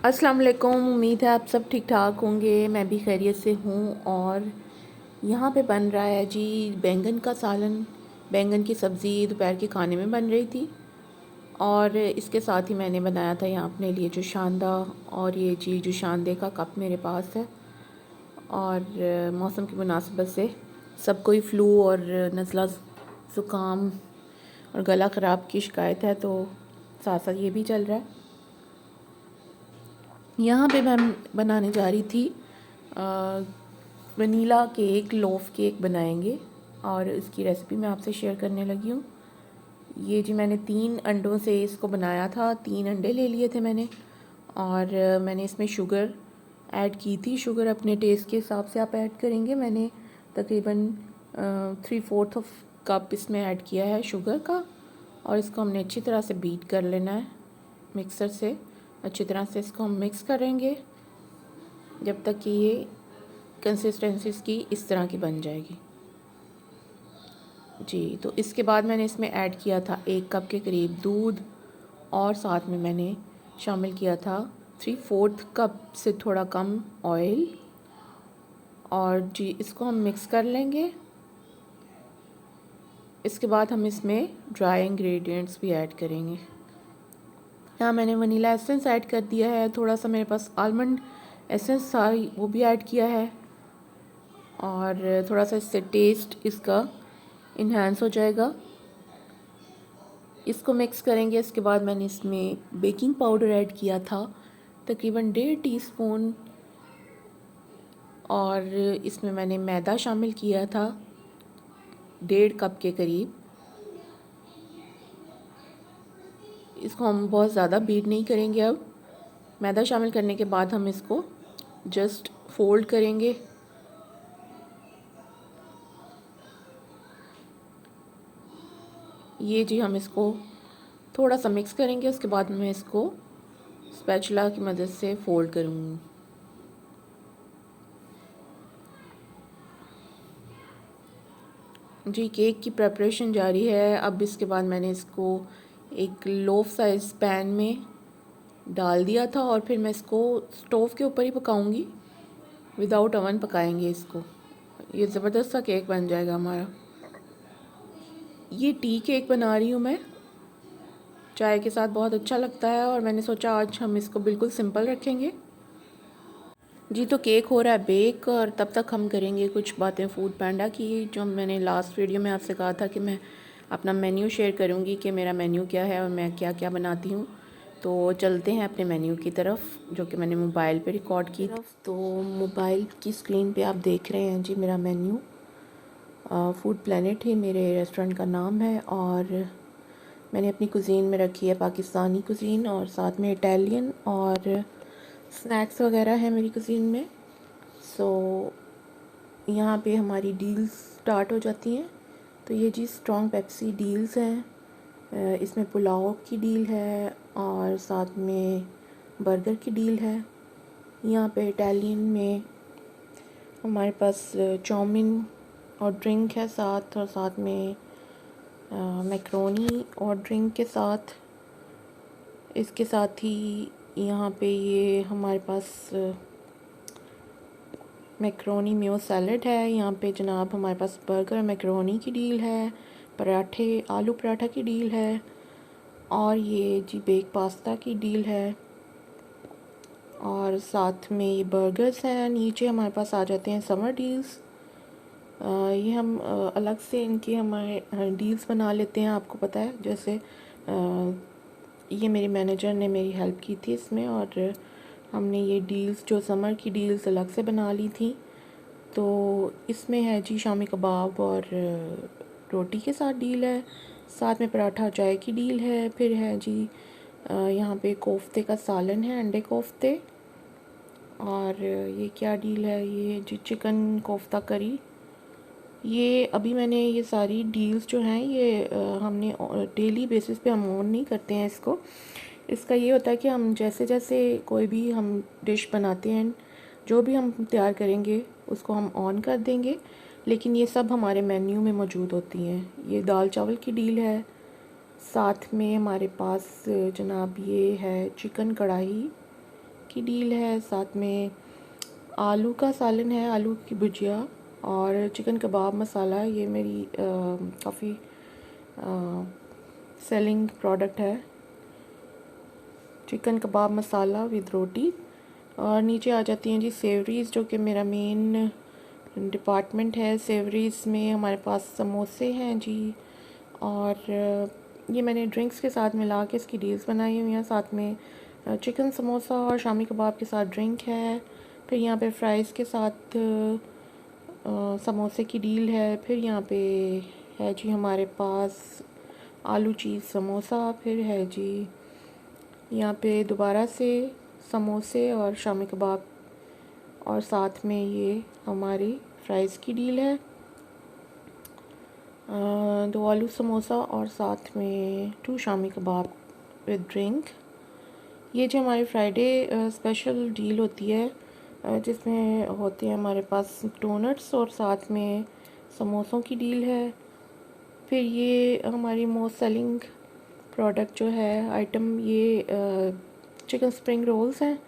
अस्सलाम वालेकुम। उम्मीद है आप सब ठीक ठाक होंगे। मैं भी खैरियत से हूँ। और यहाँ पे बन रहा है जी बैंगन का सालन। बैंगन की सब्ज़ी दोपहर के खाने में बन रही थी और इसके साथ ही मैंने बनाया था यहाँ अपने लिए जुशांदा। और ये जी जुशांदे का कप मेरे पास है। और मौसम की मुनासिबत से सबको ही फ्लू और नज़ला ज़ुकाम और गला ख़राब की शिकायत है, तो साथ साथ ये भी चल रहा है। यहाँ पे मैं बनाने जा रही थी वनीला केक, लोफ़ केक बनाएंगे और इसकी रेसिपी मैं आपसे शेयर करने लगी हूँ। ये जी मैंने 3 अंडों से इसको बनाया था। 3 अंडे ले लिए थे मैंने और मैंने इसमें शुगर ऐड की थी। शुगर अपने टेस्ट के हिसाब से आप ऐड करेंगे। मैंने तकरीबन 3/4 ऑफ कप इसमें ऐड किया है शुगर का। और इसको हमने अच्छी तरह से बीट कर लेना है मिक्सर से। अच्छी तरह से इसको हम मिक्स करेंगे जब तक कि ये कंसिस्टेंसी इसकी इस तरह की बन जाएगी जी। तो इसके बाद मैंने इसमें ऐड किया था 1 कप के करीब दूध और साथ में मैंने शामिल किया था 3/4 कप से थोड़ा कम ऑयल। और जी इसको हम मिक्स कर लेंगे। इसके बाद हम इसमें ड्राई इंग्रेडिएंट्स भी ऐड करेंगे। यहाँ मैंने वनीला एसेंस ऐड कर दिया है। थोड़ा सा मेरे पास आलमंड एसेंस था, वो भी ऐड किया है। और थोड़ा सा इससे टेस्ट इसका इन्हांस हो जाएगा। इसको मिक्स करेंगे। इसके बाद मैंने इसमें बेकिंग पाउडर ऐड किया था तकरीबन 1.5 टीस्पून। और इसमें मैंने मैदा शामिल किया था 1.5 कप के करीब। इसको हम बहुत ज़्यादा बीट नहीं करेंगे। अब मैदा शामिल करने के बाद हम इसको जस्ट फोल्ड करेंगे। ये जी हम इसको थोड़ा सा मिक्स करेंगे। उसके बाद मैं इसको स्पैचुला की मदद से फोल्ड करूँगी। जी केक की प्रिपरेशन जारी है। अब इसके बाद मैंने इसको एक लोफ साइज़ पैन में डाल दिया था और फिर मैं इसको स्टोव के ऊपर ही पकाऊंगी। विदाउट अवन पकाएंगे इसको। ये ज़बरदस्त सा केक बन जाएगा हमारा। ये टी केक बना रही हूँ मैं, चाय के साथ बहुत अच्छा लगता है। और मैंने सोचा आज हम इसको बिल्कुल सिंपल रखेंगे जी। तो केक हो रहा है बेक और तब तक हम करेंगे कुछ बातें फूड पांडा की। जो मैंने लास्ट वीडियो में आपसे कहा था कि मैं अपना मेन्यू शेयर करूंगी कि मेरा मेन्यू क्या है और मैं क्या क्या बनाती हूँ। तो चलते हैं अपने मेन्यू की तरफ, जो कि मैंने मोबाइल पे रिकॉर्ड की थी। तो मोबाइल की स्क्रीन पे आप देख रहे हैं जी मेरा मेन्यू। फूड प्लेनेट ही मेरे रेस्टोरेंट का नाम है। और मैंने अपनी कुज़ीन में रखी है पाकिस्तानी कुज़ीन और साथ में इटालियन और स्नैक्स वगैरह है मेरी कुज़ीन में। सो यहाँ पे हमारी डील्स स्टार्ट हो जाती हैं। तो ये जी स्ट्रॉन्ग पेप्सी डील्स हैं। इसमें पुलाव की डील है और साथ में बर्गर की डील है। यहाँ पे इटालियन में हमारे पास चाउमीन और ड्रिंक है साथ, और साथ में मैक्रोनी और ड्रिंक के साथ। इसके साथ ही यहाँ पे ये हमारे पास मैक्रोनी मेयो सैलड है। यहाँ पे जनाब हमारे पास बर्गर मैक्रोनी की डील है, पराठे आलू पराठा की डील है और ये जी बेक पास्ता की डील है। और साथ में ये बर्गर्स हैं। नीचे हमारे पास आ जाते हैं समर डील्स। ये हम अलग से इनके हमारे डील्स बना लेते हैं। आपको पता है जैसे ये मेरे मैनेजर ने मेरी हेल्प की थी इसमें, और हमने ये डील्स जो समर की डील्स अलग से बना ली थी। तो इसमें है जी शामी कबाब और रोटी के साथ डील है, साथ में पराठा चाय की डील है। फिर है जी यहाँ पे कोफ्ते का सालन है, अंडे कोफ्ते। और ये क्या डील है, ये जी चिकन कोफ्ता करी। ये अभी मैंने ये सारी डील्स जो हैं ये हमने डेली बेसिस पे हम ऑन नहीं करते हैं इसको। इसका ये होता है कि हम जैसे जैसे कोई भी हम डिश बनाते हैं, जो भी हम तैयार करेंगे उसको हम ऑन कर देंगे। लेकिन ये सब हमारे मेन्यू में मौजूद होती हैं। ये दाल चावल की डील है। साथ में हमारे पास जनाब ये है चिकन कढ़ाई की डील है, साथ में आलू का सालन है, आलू की भुजिया और चिकन कबाब मसाला। ये मेरी काफ़ी सेलिंग प्रोडक्ट है, चिकन कबाब मसाला विद रोटी। और नीचे आ जाती हैं जी सेवरीज़, जो कि मेरा मेन डिपार्टमेंट है। सेवरीज़ में हमारे पास समोसे हैं जी, और ये मैंने ड्रिंक्स के साथ मिला के इसकी डील्स बनाई हुई हैं। साथ में चिकन समोसा और शामी कबाब के साथ ड्रिंक है। फिर यहाँ पे फ्राइज़ के साथ समोसे की डील है। फिर यहाँ पे है जी हमारे पास आलू चीज़ समोसा। फिर है जी यहाँ पे दोबारा से समोसे और शामी कबाब, और साथ में ये हमारी फ्राइज़ की डील है, 2 आलू समोसा और साथ में 2 शामी कबाब विद ड्रिंक। ये जो हमारी फ्राइडे स्पेशल डील होती है, जिसमें होते हैं हमारे पास डोनट्स और साथ में समोसों की डील है। फिर ये हमारी मोस्ट सेलिंग प्रोडक्ट जो है आइटम, ये चिकन स्प्रिंग रोल्स हैं।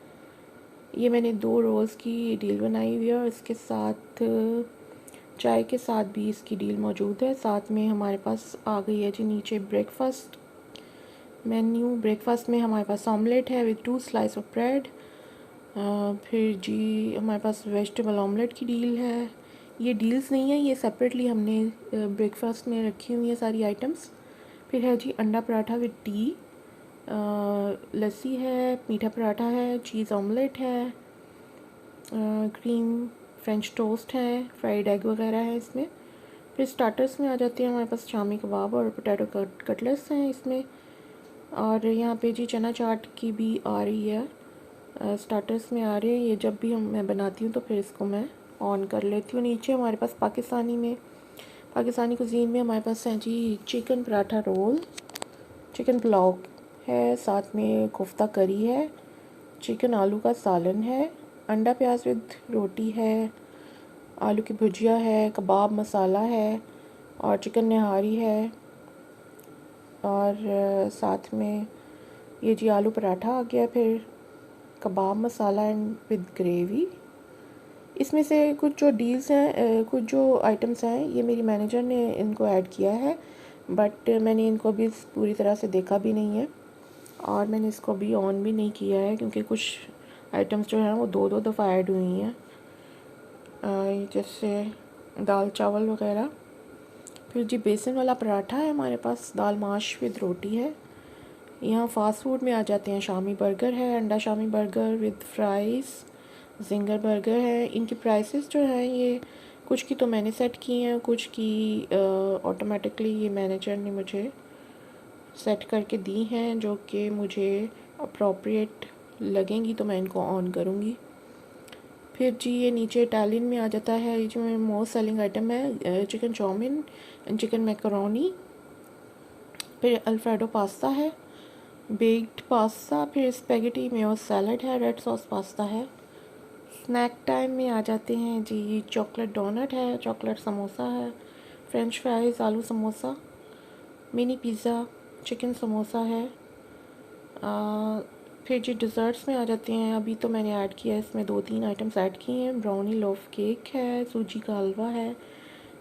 ये मैंने 2 रोल्स की डील बनाई हुई है और इसके साथ चाय के साथ भी इसकी डील मौजूद है। साथ में हमारे पास आ गई है जी नीचे ब्रेकफास्ट मेन्यू। ब्रेकफास्ट में हमारे पास ऑमलेट है विद 2 स्लाइस ऑफ ब्रेड। फिर जी हमारे पास वेजिटेबल ऑमलेट की डील है। ये डील्स नहीं है, ये सेपरेटली हमने ब्रेकफास्ट में रखी हुई है सारी आइटम्स। फिर है जी अंडा पराठा विद टी, लस्सी है, मीठा पराठा है, चीज़ ऑमलेट है, क्रीम फ्रेंच टोस्ट है, फ्राइड एग वगैरह है इसमें। फिर स्टार्टर्स में आ जाते हैं हमारे पास शामी कबाब और पोटैटो कटलेट्स हैं इसमें। और यहाँ पे जी चना चाट की भी आ रही है, स्टार्टर्स में आ रहे हैं। ये जब भी मैं बनाती हूँ तो फिर इसको मैं ऑन कर लेती हूँ। नीचे हमारे पास पाकिस्तानी कुजीन में हमारे पास है जी chicken paratha roll, chicken pulao है, साथ में कोफ्ता करी है, चिकन आलू का सालन है, अंडा प्याज विद रोटी है, आलू की भुजिया है, कबाब मसाला है और चिकन निहारी है। और साथ में ये जी आलू पराठा आ गया, फिर कबाब मसाला एंड विद ग्रेवी। इसमें से कुछ जो डील्स हैं, कुछ जो आइटम्स हैं, ये मेरी मैनेजर ने इनको ऐड किया है, बट मैंने इनको अभी पूरी तरह से देखा भी नहीं है और मैंने इसको अभी ऑन भी नहीं किया है, क्योंकि कुछ आइटम्स जो हैं वो 2-2 दफ़ा ऐड हुई हैं, जैसे दाल चावल वगैरह। फिर जी बेसन वाला पराठा है हमारे पास, दाल माश विद रोटी है। यहाँ फ़ास्ट फूड में आ जाते हैं शामी बर्गर है, अंडा Shami burger with fries, ginger burger है। इनकी प्राइसेस जो हैं, ये कुछ की तो मैंने सेट की हैं, कुछ की ऑटोमेटिकली ये मैनेजर ने मुझे सेट करके दी हैं, जो कि मुझे अप्रोप्रिएट लगेंगी तो मैं इनको ऑन करूँगी। फिर जी ये नीचे इटालियन में आ जाता है, ये जो मेरी मोस्ट सेलिंग आइटम है, chicken chow mein and chicken macaroni. फिर अल्फ्रेडो पास्ता है, बेक्ड पास्ता, फिर स्पेगेटी मेयो सैलड है, रेड सॉस पास्ता है। स्नैक टाइम में आ जाते हैं जी चॉकलेट डोनट है, चॉकलेट समोसा है, French fries, aloo samosa, mini pizza, chicken samosa है। फिर जी डिज़र्ट्स में आ जाते हैं। अभी तो मैंने ऐड किया है, इसमें 2-3 आइटम्स ऐड किए हैं। ब्राउनी लोफ केक है, सूजी का हलवा है,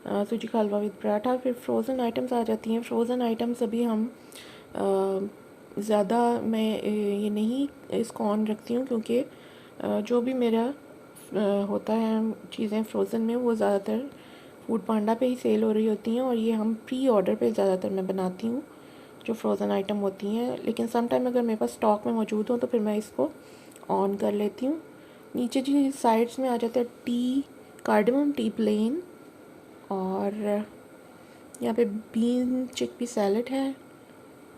सूजी का हलवा विद पराठा। फिर फ्रोज़न आइटम्स आ जाती हैं। फ्रोज़न आइटम्स अभी हम ज़्यादा मैं ये नहीं इसको ऑन रखती हूँ, क्योंकि जो भी मेरा होता है चीज़ें फ्रोज़न में, वो ज़्यादातर फूड पांडा पे ही सेल हो रही होती हैं, और ये हम प्री ऑर्डर पे ज़्यादातर मैं बनाती हूँ जो फ्रोज़न आइटम होती हैं। लेकिन सम टाइम अगर मेरे पास स्टॉक में मौजूद हो तो फिर मैं इसको ऑन कर लेती हूँ। नीचे जी साइड्स में आ जाता है टी, कार्डमम टी प्लेन, और यहाँ पे बीन चिकपी सैलड है।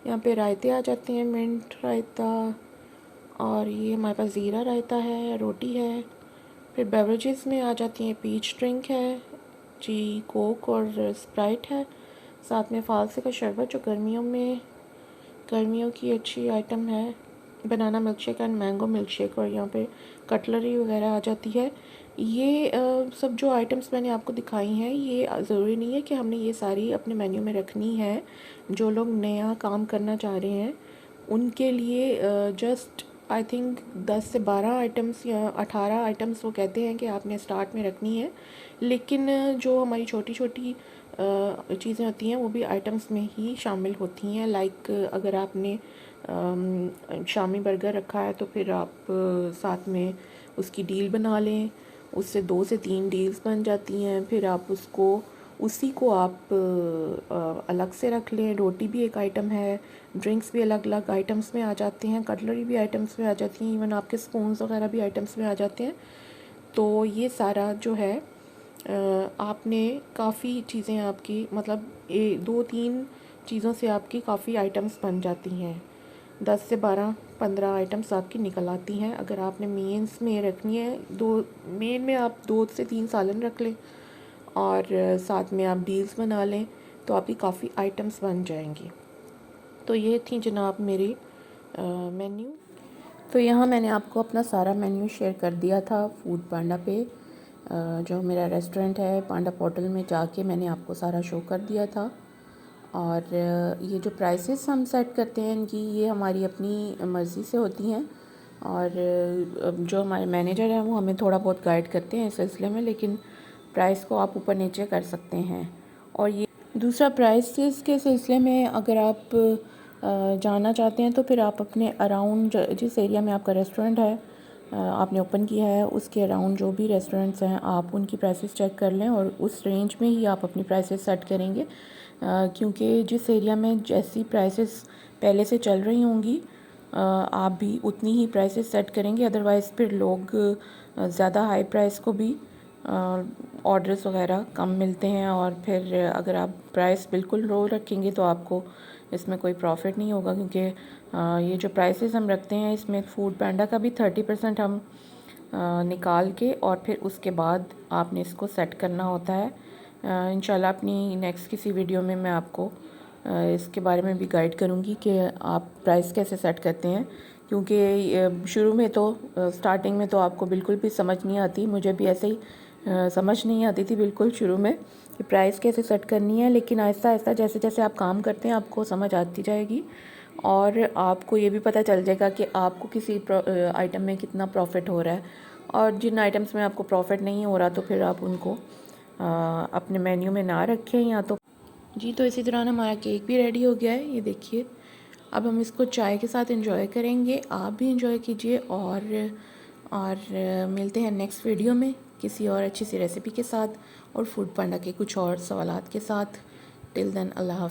यहाँ पे रायते आ जाते हैं, मिंट रायता, और ये हमारे पास ज़ीरा रायता है, रोटी है। फिर बेवरेजेस में आ जाती हैं, पीच ड्रिंक है जी, कोक और स्प्राइट है, साथ में फालसे का शरबत जो गर्मियों की अच्छी आइटम है, banana milk shake and mango milk shake. और यहाँ पे कटलरी वगैरह आ जाती है। ये सब जो आइटम्स मैंने आपको दिखाई हैं, ये ज़रूरी नहीं है कि हमने ये सारी अपने मेन्यू में रखनी है। जो लोग नया काम करना चाह रहे हैं उनके लिए जस्ट आई थिंक 10 से 12 आइटम्स या 18 आइटम्स वो कहते हैं कि आपने स्टार्ट में रखनी है, लेकिन जो हमारी छोटी छोटी चीज़ें होती हैं वो भी आइटम्स में ही शामिल होती हैं। लाइक अगर आपने शामी बर्गर रखा है तो फिर आप साथ में उसकी डील बना लें, उससे 2 से 3 डील्स बन जाती हैं। फिर आप उसी को आप अलग से रख लें। रोटी भी एक आइटम है, ड्रिंक्स भी अलग अलग आइटम्स में आ जाते हैं, कटलरी भी आइटम्स में आ जाती हैं, इवन आपके स्पून्स वगैरह भी आइटम्स में आ जाते हैं। तो ये सारा जो है आपने काफ़ी चीज़ें आपकी मतलब 2-3 चीज़ों से आपकी काफ़ी आइटम्स बन जाती हैं। 10 से 12-15 आइटम्स आपकी निकल आती हैं। अगर आपने मेंस में रखनी है, मेन में आप 2 से 3 सालन रख लें और साथ में आप डील्स बना लें तो आपकी काफ़ी आइटम्स बन जाएंगी। तो ये थी जनाब मेरी मेन्यू। तो यहाँ मैंने आपको अपना सारा मेन्यू शेयर कर दिया था फूड पांडा पे। जो मेरा रेस्टोरेंट है पांडा पोर्टल में जाके मैंने आपको सारा शो कर दिया था। और ये जो प्राइसेस हम सेट करते हैं इनकी, ये हमारी अपनी मर्ज़ी से होती हैं। और जो हमारे मैनेजर हैं वो हमें थोड़ा बहुत गाइड करते हैं इस सिलसिले में, लेकिन प्राइस को आप ऊपर नीचे कर सकते हैं। और ये दूसरा, प्राइसेस के सिलसिले में अगर आप जानना चाहते हैं तो फिर आप अपने अराउंड जिस एरिया में आपका रेस्टोरेंट है आपने ओपन किया है उसके अराउंड जो भी रेस्टोरेंट्स हैं आप उनकी प्राइसेस चेक कर लें और उस रेंज में ही आप अपनी प्राइसेस सेट करेंगे। क्योंकि जिस एरिया में जैसी प्राइसेस पहले से चल रही होंगी आप भी उतनी ही प्राइसेस सेट करेंगे। अदरवाइज़ फिर लोग ज़्यादा हाई प्राइस को भी ऑर्डर्स वगैरह कम मिलते हैं, और फिर अगर आप प्राइस बिल्कुल लो रखेंगे तो आपको इसमें कोई प्रॉफिट नहीं होगा। क्योंकि ये जो प्राइसेस हम रखते हैं इसमें फूड पांडा का भी 30% हम निकाल के और फिर उसके बाद आपने इसको सेट करना होता है। इंशाल्लाह अपनी नेक्स्ट किसी वीडियो में मैं आपको इसके बारे में भी गाइड करूँगी कि आप प्राइस कैसे सेट करते हैं। क्योंकि शुरू में तो स्टार्टिंग में तो आपको बिल्कुल भी समझ नहीं आती, मुझे भी ऐसे ही समझ नहीं आती थी बिल्कुल शुरू में कि प्राइस कैसे सेट करनी है। लेकिन आहिस्ता आहिस्ता जैसे जैसे आप काम करते हैं आपको समझ आती जाएगी और आपको ये भी पता चल जाएगा कि आपको किसी आइटम में कितना प्रॉफिट हो रहा है, और जिन आइटम्स में आपको प्रॉफिट नहीं हो रहा तो फिर आप उनको अपने मेन्यू में ना रखें या तो जी। तो इसी दौरान हमारा केक भी रेडी हो गया है, ये देखिए। अब हम इसको चाय के साथ एंजॉय करेंगे, आप भी एंजॉय कीजिए। और मिलते हैं नेक्स्ट वीडियो में किसी और अच्छी सी रेसिपी के साथ और फूड पांडा के कुछ और सवालात के साथ। टिल देन अल्लाह हाफ़िज़।